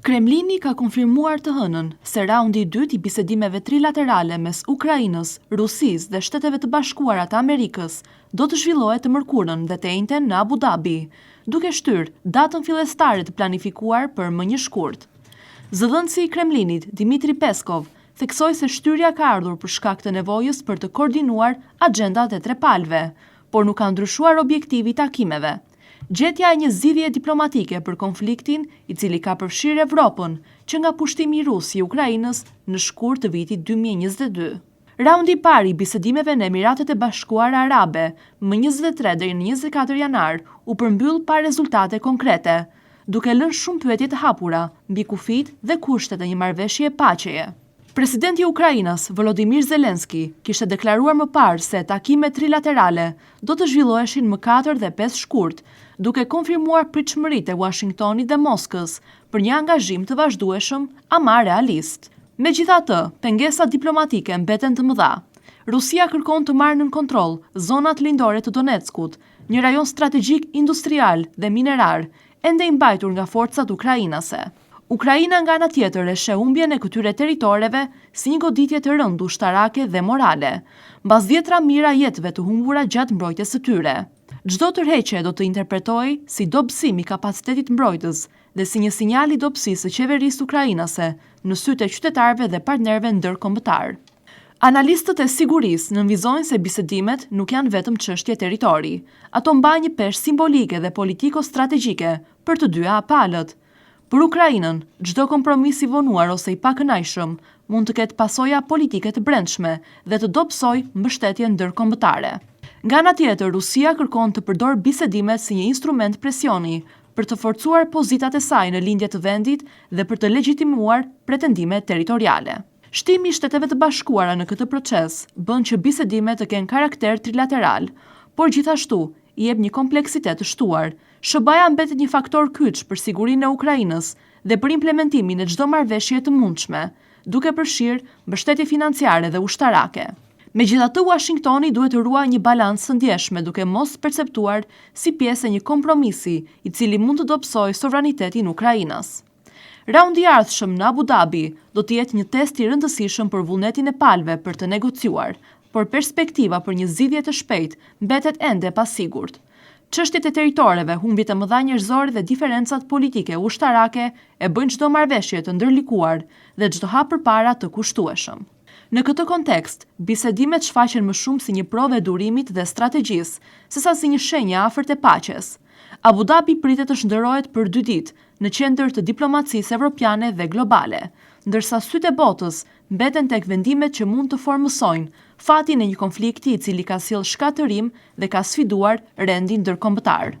Kremlini ka konfirmuar të hënën se raundi i dytë i bisedimeve trilaterale mes Ukrainës, Rusisë dhe Shteteve të Bashkuara të Amerikës do të zhvillohet të mërkurën dhe të njëjtën në Abu Dhabi, duke shtyrë datën fillestare të planifikuar për më një shkurt. Zëdhënësi i Kremlinit, Dmitri Peskov, theksoi se shtyrja ka ardhur për shkak të nevojës për të koordinuar agjendat e tre palëve, por nuk ka ndryshuar objektivi i takimeve. Gjetja e një zgjidhje diplomatike për konfliktin i cili ka përfshirë Evropën që nga pushtimi rus i Ukrainës në shkurt të vitit 2022. Raundi i parë i bisedimeve në Emiratet e Bashkuara Arabe më 23 deri në 24 janar u përmbyll pa rezultate konkrete, duke lënë shumë pyetje të hapura mbi kufijtë dhe kushtet e një marrëveshje paqeje. Presidenti i Ukrainës, Volodymyr Zelensky, kishte deklaruar më parë se takimet trilaterale do të zhvilloheshin më 4 dhe 5 shkurt, duke konfirmuar pritshmëritë e Washingtonit dhe Moskës për një angazhim të vazhdueshëm ama realist. Megjithatë, pengesat diplomatike mbeten të mëdha. Rusia kërkon të marrë nën kontroll zonat lindore të Donetskut, një rajon strategjik industrial dhe minerar, ende i mbajtur nga forcat ukrainase. Ukraina nga ana tjetër e sheh humbjen e këtyre territoreve si një goditje të rëndë ushtarake dhe morale, mbas 10 mijëra jetëve të humbura gjatë mbrojtjes së tyre. Çdo tërheqje do të interpretohej si dobësim i kapacitetit mbrojtës dhe si një sinjal i dobësisë së qeverisë ukrainase në sytë e qytetarëve dhe partnerëve ndërkombëtar. Analistët e sigurisë nënvizojnë se bisedimet nuk janë vetëm çështje territori. Ato mbajnë një peshë simbolike dhe politiko-strategjike për të dyja palët. Për Ukrainën, çdo kompromis i vonuar ose i pakënaqshëm mund të ketë pasoja politike të brendshme dhe të dobësojë mbështetjen ndërkombëtare. Nga ana tjetër, Rusia kërkon të përdorë bisedimet si një instrument presioni për të forcuar pozitat e saj në lindje të vendit dhe për të legjitimuar pretendime territoriale. Shtimi i Shteteve të Bashkuara në këtë proces bën që bisedimet të kenë karakter trilateral, por gjithashtu i jep një kompleksitet të shtuar. SBA mbetet një faktor kyç për sigurinë e Ukrainës dhe për implementimin e çdo marrëveshje të mundshme, duke përfshirë mbështetje financiare dhe ushtarake. Megjithatë, Washingtoni duhet të ruajë një balancë të ndjeshme duke mos perceptuar si pjesë e një kompromisi i cili mund të dobësojë sovranitetin Ukrainës. Raundi i ardhshëm në Abu Dhabi do të jetë një test i rëndësishëm për vullnetin e palëve për të negociuar, por perspektiva për një zgjidhje të shpejtë mbetet ende e pasigurt. Çështjet e territoreve, humbjet e mëdha njerëzore dhe diferencat politike ushtarake e bëjnë çdo marrëveshje të ndërlikuar dhe çdo hap përpara të kushtueshëm. Në këtë kontekst, bisedimet shfaqen më shumë si një provë e durimit dhe strategjisë, sesa si një shenjë afërt e paqes. Abu Dhabi pritet të shndërrohet për 2 ditë në qendër të diplomacisë evropiane dhe globale, ndërsa sytë e botës mbeten tek vendimet që mund të formësojnë fatin e një konflikti i cili ka sjellë shkatërim dhe ka sfiduar rendin ndërkombëtar.